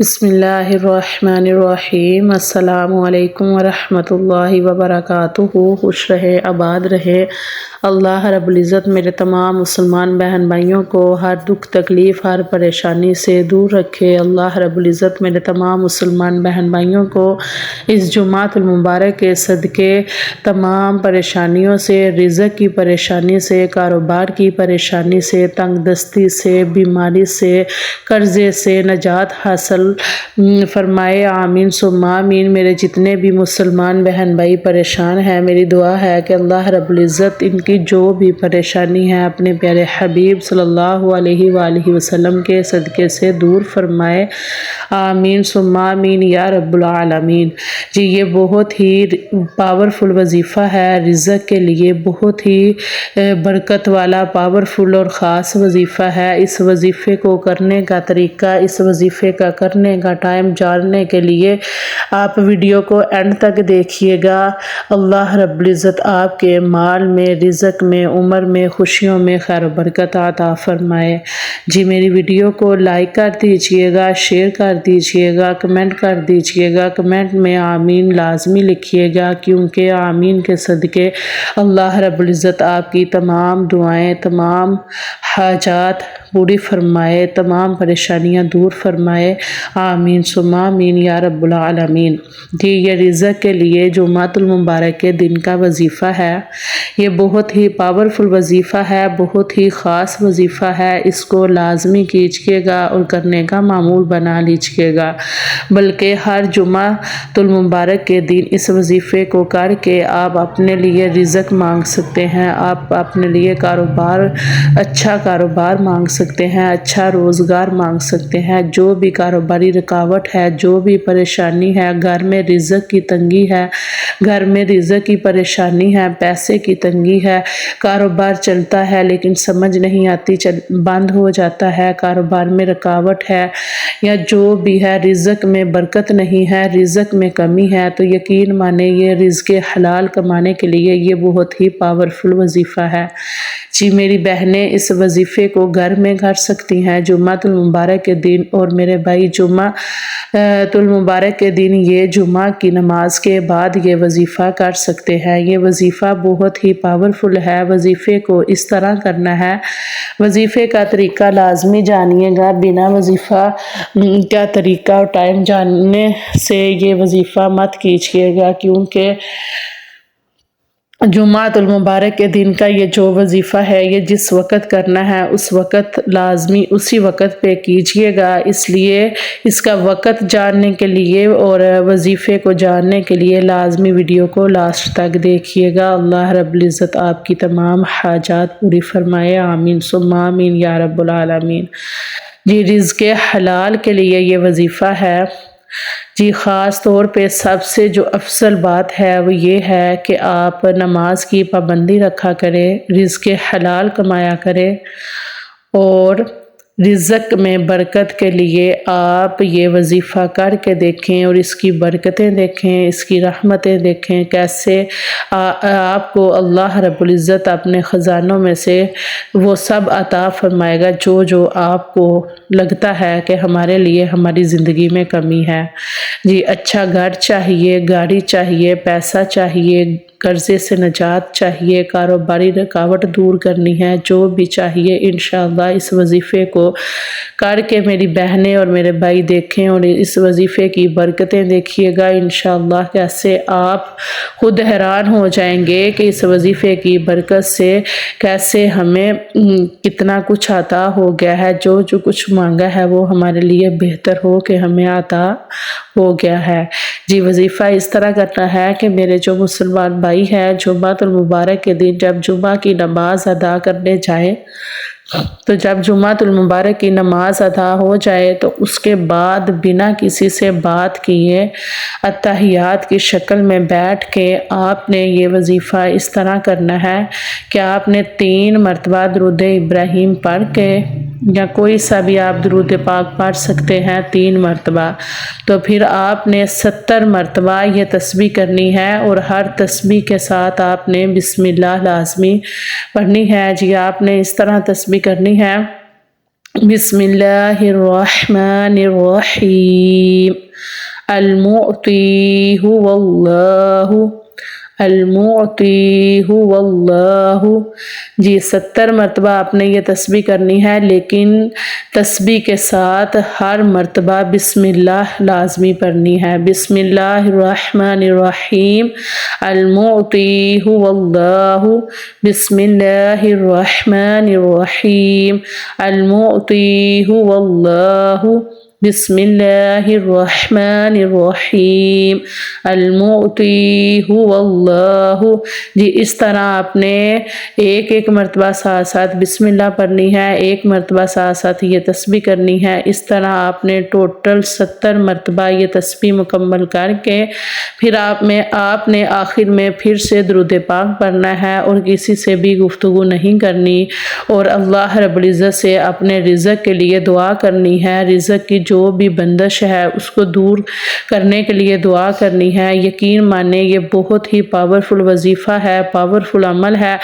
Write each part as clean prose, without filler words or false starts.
بسم اللہ الرحمن الرحیم۔ السلام علیکم ورحمۃ اللہ وبرکاتہ۔ خوش رہے، آباد رہے اللہ رب العزت میرے تمام مسلمان بہن بھائیوں کو ہر دکھ تکلیف ہر پریشانی سے دور رکھے۔ اللہ رب العزت میرے تمام مسلمان بہن بھائیوں کو اس جمعۃ المبارک کے صدقے تمام پریشانیوں سے، رزق کی پریشانی سے، کاروبار کی پریشانی سے، تنگ دستی سے، بیماری سے، قرضے سے نجات حاصل فرمائے، آمین ثم آمین۔ میرے جتنے بھی مسلمان بہن بھائی پریشان ہیں، میری دعا ہے کہ اللہ رب العزت ان کی جو بھی پریشانی ہے اپنے پیارے حبیب صلی اللہ علیہ وآلہ وسلم کے صدقے سے دور فرمائے، آمین ثم آمین یا رب العالمین۔ جی یہ بہت ہی پاورفل وظیفہ ہے، رزق کے لیے بہت ہی برکت والا پاورفل اور خاص وظیفہ ہے۔ اس وظیفے کو کرنے کا طریقہ، اس وظیفے کا کرنے کا ٹائم جاننے کے لیے آپ ویڈیو کو اینڈ تک دیکھیے گا۔ اللہ رب العزت آپ کے مال میں، رزق میں، عمر میں، خوشیوں میں خیر و برکت عطا فرمائے۔ جی میری ویڈیو کو لائک کر دیجئے گا، شیئر کر دیجئے گا، کمنٹ کر دیجئے گا، کمنٹ میں آمین لازمی لکھیے گا، کیونکہ آمین کے صدقے اللہ رب العزت آپ کی تمام دعائیں، تمام حاجات پوری فرمائے، تمام پریشانیاں دور فرمائے، آمین ثم آمین یا رب العالمین۔ جی یہ رزق کے لیے جمعۃ المبارک کے دن کا وظیفہ ہے، یہ بہت ہی پاورفل وظیفہ ہے، بہت ہی خاص وظیفہ ہے۔ اس کو لازمی کیجئے گا اور کرنے کا معمول بنا لیجئے گا، بلکہ ہر جمعۃ المبارک کے دن اس وظیفے کو کر کے آپ اپنے لیے رزق مانگ سکتے ہیں، آپ اپنے لیے اچھا کاروبار مانگ سکتے ہیں، اچھا روزگار مانگ سکتے ہیں۔ جو بھی کاروباری رکاوٹ ہے، جو بھی پریشانی ہے، گھر میں رزق کی تنگی ہے، گھر میں رزق کی پریشانی ہے، پیسے کی تنگی ہے، کاروبار چلتا ہے لیکن سمجھ نہیں آتی، بند ہو جاتا ہے، کاروبار میں رکاوٹ ہے، یا جو بھی ہے رزق میں برکت نہیں ہے، رزق میں کمی ہے، تو یقین مانے یہ رزق حلال کمانے کے لیے یہ بہت ہی پاورفل وظیفہ ہے۔ جی میری بہنیں اس وظیفے کو گھر میں کر سکتی ہیں جمعۃ المبارک کے دن، اور میرے بھائی جمعۃ المبارک کے دن یہ جمعہ کی نماز کے بعد یہ وظیفہ کر سکتے ہیں۔ یہ وظیفہ بہت ہی پاورفل ہے، وظیفے کو اس طرح کرنا ہے، وظیفے کا طریقہ لازمی جانیے گا، بنا وظیفہ کا طریقہ اور ٹائم جاننے سے یہ وظیفہ مت کیجیے گا، کیونکہ جمعۃ المبارک کے دن کا یہ جو وظیفہ ہے یہ جس وقت کرنا ہے اس وقت لازمی اسی وقت پہ کیجئے گا۔ اس لیے اس کا وقت جاننے کے لیے اور وظیفے کو جاننے کے لیے لازمی ویڈیو کو لاسٹ تک دیکھیے گا۔ اللہ رب العزت آپ کی تمام حاجات پوری فرمائے، آمین ثم آمین یا رب العالمین۔ جی رزق حلال کے لیے یہ وظیفہ ہے۔ جی خاص طور پہ سب سے جو افضل بات ہے وہ یہ ہے کہ آپ نماز کی پابندی رکھا کریں، رزق حلال کمایا کریں، اور رزق میں برکت کے لیے آپ یہ وظیفہ کر کے دیکھیں اور اس کی برکتیں دیکھیں، اس کی رحمتیں دیکھیں، کیسے آپ کو اللہ رب العزت اپنے خزانوں میں سے وہ سب عطا فرمائے گا جو آپ کو لگتا ہے کہ ہمارے لیے ہماری زندگی میں کمی ہے۔ جی اچھا گھر چاہیے، گاڑی چاہیے، پیسہ چاہیے، قرضے سے نجات چاہیے، کاروباری رکاوٹ دور کرنی ہے، جو بھی چاہیے انشاءاللہ اس وظیفے کو کر کے میری بہنیں اور میرے بھائی دیکھیں اور اس وظیفے کی برکتیں دیکھیے گا انشاءاللہ، کیسے آپ خود حیران ہو جائیں گے کہ اس وظیفے کی برکت سے کیسے ہمیں کتنا کچھ عطا ہو گیا ہے، جو کچھ مانگا ہے وہ ہمارے لیے بہتر ہو کے ہمیں عطا ہو گیا ہے۔ جی وظیفہ اس طرح کرنا ہے کہ میرے جو مسلمان بھائی ہیں جمعۃ المبارک کے دن جب جمعہ کی نماز ادا کرنے جائیں، تو جب جمعۃ المبارک کی نماز ادا ہو جائے تو اس کے بعد بنا کسی سے بات کیے اتحیات کی شکل میں بیٹھ کے آپ نے یہ وظیفہ اس طرح کرنا ہے کہ آپ نے 3 مرتبہ درود ابراہیم پڑھ کے، یا کوئی سا بھی آپ درود پاک پڑھ سکتے ہیں 3 مرتبہ، تو پھر آپ نے 70 مرتبہ یہ تسبیح کرنی ہے، اور ہر تسبیح کے ساتھ آپ نے بسم اللہ لازمی پڑھنی ہے۔ جی آپ نے اس طرح تسبیح کرنی ہے بسم اللہ الرحمن الرحیم المعطی هو اللہ، المعطی هو اللہ۔ جی 70 مرتبہ آپ نے یہ تسبیح کرنی ہے، لیکن تسبیح کے ساتھ ہر مرتبہ بسم اللہ لازمی پڑھنی ہے۔ بسم اللہ الرحمن الرحیم المعطی هو اللہ، بسم اللہ الرحمن الرحیم المعطی هو اللہ، بسم اللہ الرحمن الرحیم المعطی هو اللہ۔ جی اس طرح آپ نے ایک مرتبہ ساتھ ساتھ بسم اللہ پڑھنی ہے، ایک مرتبہ ساتھ ساتھ یہ تسبیح کرنی ہے۔ اس طرح آپ نے ٹوٹل 70 مرتبہ یہ تسبیح مکمل کر کے پھر آپ نے آخر میں پھر سے درود پاک پڑھنا ہے اور کسی سے بھی گفتگو نہیں کرنی، اور اللہ رب العزت سے اپنے رزق کے لیے دعا کرنی ہے۔ رزق کی جو بھی بندش ہے اس کو دور کرنے کے لیے دعا کرنی ہے۔ یقین مانیں یہ بہت ہی پاورفل وظیفہ ہے، پاورفل عمل ہے،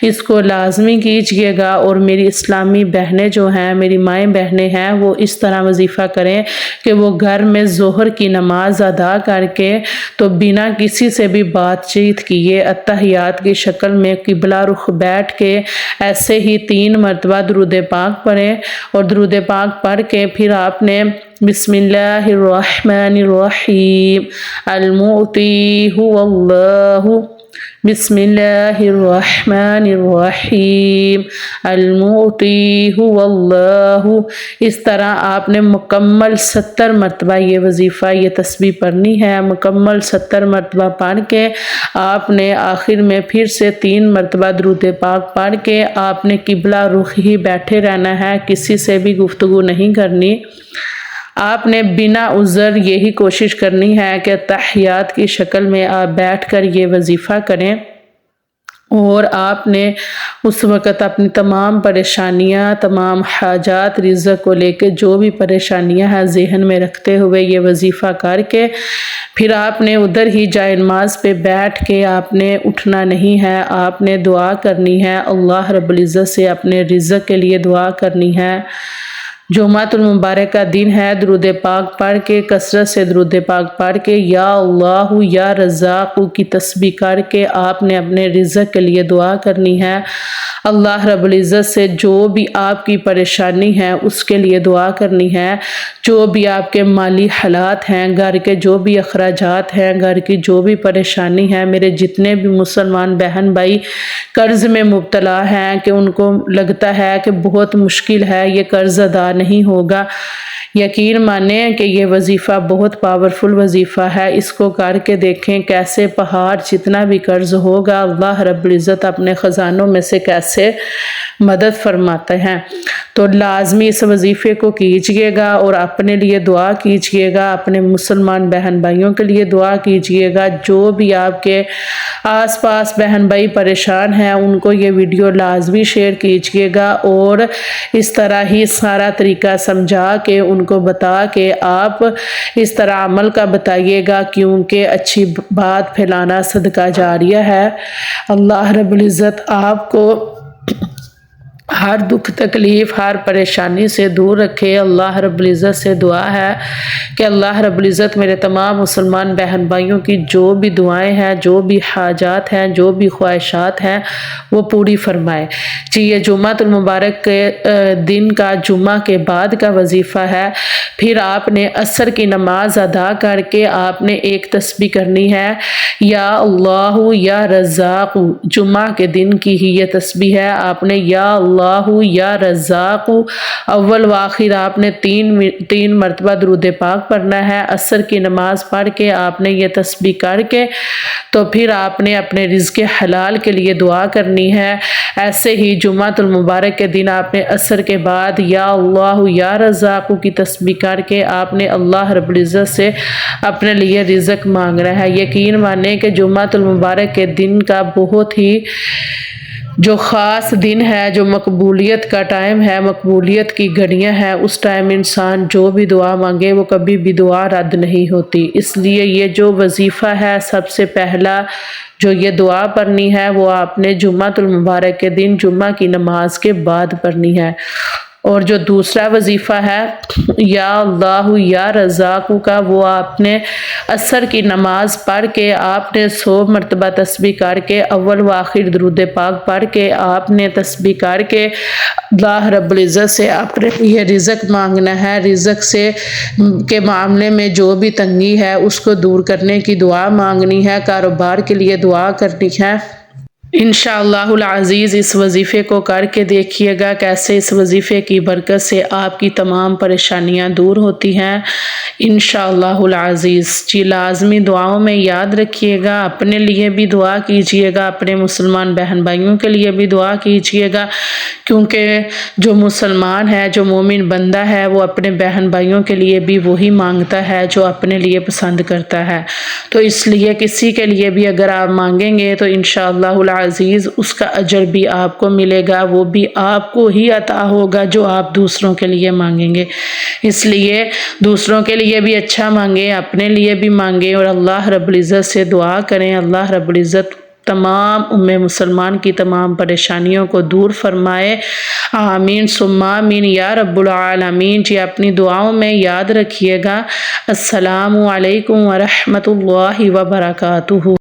اس کو لازمی کیجئے گا۔ اور میری اسلامی بہنیں جو ہیں، میری مائیں بہنیں ہیں، وہ اس طرح وظیفہ کریں کہ وہ گھر میں ظہر کی نماز ادا کر کے تو بنا کسی سے بھی بات چیت کیے اتحیات کی شکل میں قبلہ رخ بیٹھ کے ایسے ہی 3 مرتبہ درود پاک پڑھیں، اور درود پاک پڑھ کے پھر آپ نے بسم اللہ الرحمن الرحیم المعطی هو اللہ، بسم اللہ الرحمن الرحیم المعطی هو اللہ۔ اس طرح آپ نے مکمل 70 مرتبہ یہ وظیفہ، یہ تسبیح پڑھنی ہے۔ مکمل 70 مرتبہ پڑھ کے آپ نے آخر میں پھر سے 3 مرتبہ درود پاک پڑھ کے آپ نے قبلہ رخ ہی بیٹھے رہنا ہے، کسی سے بھی گفتگو نہیں کرنی۔ آپ نے بنا عذر یہی کوشش کرنی ہے کہ تحیات کی شکل میں آپ بیٹھ کر یہ وظیفہ کریں، اور آپ نے اس وقت اپنی تمام پریشانیاں، تمام حاجات، رزق کو لے کے جو بھی پریشانیاں ہیں ذہن میں رکھتے ہوئے یہ وظیفہ کر کے پھر آپ نے ادھر ہی جائے نماز پہ بیٹھ کے آپ نے اٹھنا نہیں ہے، آپ نے دعا کرنی ہے، اللہ رب العزت سے اپنے رزق کے لیے دعا کرنی ہے۔ جمعۃ المبارک کا دن ہے، درود پاک پڑھ کے، کثرت سے درود پاک پڑھ کے یا اللہ یا رزاق کی تسبیح کر کے آپ نے اپنے رزق کے لیے دعا کرنی ہے۔ اللہ رب العزت سے جو بھی آپ کی پریشانی ہے اس کے لیے دعا کرنی ہے، جو بھی آپ کے مالی حالات ہیں، گھر کے جو بھی اخراجات ہیں، گھر کی جو بھی پریشانی ہے، میرے جتنے بھی مسلمان بہن بھائی قرض میں مبتلا ہیں کہ ان کو لگتا ہے کہ بہت مشکل ہے، یہ قرض ادا نہیں ہوگا، یقین مانیں کہ یہ وظیفہ بہت پاورفل وظیفہ ہے۔ اس کو کر کے دیکھیں کیسے پہاڑ جتنا بھی قرض ہوگا اللہ رب العزت اپنے خزانوں میں سے کیسے مدد فرماتے ہیں۔ تو لازمی اس وظیفے کو کیجئے گا اور اپنے لیے دعا کیجئے گا، اپنے مسلمان بہن بھائیوں کے لیے دعا کیجئے گا۔ جو بھی آپ کے آس پاس بہن بھائی پریشان ہیں ان کو یہ ویڈیو لازمی شیئر کیجئے گا، اور اس طرح ہی سارا طریقہ سمجھا کے ان کو بتا کے آپ اس طرح عمل کا بتائیے گا، کیونکہ اچھی بات پھیلانا صدقہ جاریہ ہے۔ اللہ رب العزت آپ کو ہر دکھ تکلیف، ہر پریشانی سے دور رکھے۔ اللہ رب العزت سے دعا ہے کہ اللہ رب العزت میرے تمام مسلمان بہن بھائیوں کی جو بھی دعائیں ہیں، جو بھی حاجات ہیں، جو بھی خواہشات ہیں وہ پوری فرمائے۔ جی یہ جمعۃ المبارک کے دن کا جمعہ کے بعد کا وظیفہ ہے۔ پھر آپ نے عصر کی نماز ادا کر کے آپ نے ایک تسبیح کرنی ہے، یا اللہ یا رزاق۔ جمعہ کے دن کی ہی یہ تسبیح ہے، آپ نے یا اللہ یا رزاق اول و آخر آپ نے 3 مرتبہ درود پاک پڑھنا ہے۔ عصر کی نماز پڑھ کے آپ نے یہ تسبیح کر کے تو پھر آپ نے اپنے رزق حلال کے لیے دعا کرنی ہے۔ ایسے ہی جمعۃ المبارک کے دن آپ نے عصر کے بعد یا اللہ یا رزاق کی تسبیح کر کے آپ نے اللہ رب العزت سے اپنے لیے رزق مانگنا ہے۔ یقین مانیں کہ جمعۃ المبارک کے دن کا بہت ہی جو خاص دن ہے، جو مقبولیت کا ٹائم ہے، مقبولیت کی گھڑیاں ہیں، اس ٹائم انسان جو بھی دعا مانگے وہ کبھی بھی دعا رد نہیں ہوتی۔ اس لیے یہ جو وظیفہ ہے سب سے پہلا جو یہ دعا پڑھنی ہے وہ آپ نے جمعۃ المبارک کے دن جمعہ کی نماز کے بعد پڑھنی ہے۔ اور جو دوسرا وظیفہ ہے یا اللہ یا رزاق کا، وہ آپ نے عصر کی نماز پڑھ کے آپ نے 100 مرتبہ تسبیح کر کے اول و آخر درود پاک پڑھ کے آپ نے تسبیح کر کے اللہ رب العزت سے اپنے لیے رزق مانگنا ہے۔ رزق سے کے معاملے میں جو بھی تنگی ہے اس کو دور کرنے کی دعا مانگنی ہے، کاروبار کے لیے دعا کرنی ہے۔ انشاءاللہ العزیز اس وظیفے کو کر کے دیکھیے گا کیسے اس وظیفے کی برکت سے آپ کی تمام پریشانیاں دور ہوتی ہیں انشاءاللہ العزیز۔ جی لازمی دعاؤں میں یاد رکھیے گا، اپنے لیے بھی دعا کیجیے گا، اپنے مسلمان بہن بھائیوں کے لیے بھی دعا کیجیے گا، کیونکہ جو مسلمان ہے، جو مومن بندہ ہے، وہ اپنے بہن بھائیوں کے لیے بھی وہی مانگتا ہے جو اپنے لیے پسند کرتا ہے۔ تو اس لیے کسی کے لیے بھی اگر آپ مانگیں گے تو انشاءاللہ العزیز اس کا اجر بھی آپ کو ملے گا، وہ بھی آپ کو ہی عطا ہوگا جو آپ دوسروں کے لیے مانگیں گے۔ اس لیے دوسروں کے لیے بھی اچھا مانگیں، اپنے لیے بھی مانگیں اور اللہ رب العزت سے دعا کریں، اللہ رب العزت تمام مسلمان کی تمام پریشانیوں کو دور فرمائے۔ آمین ثم آمین یا رب العالمین۔ جی اپنی دعاؤں میں یاد رکھیے گا۔ السلام علیکم ورحمۃ اللہ وبرکاتہ۔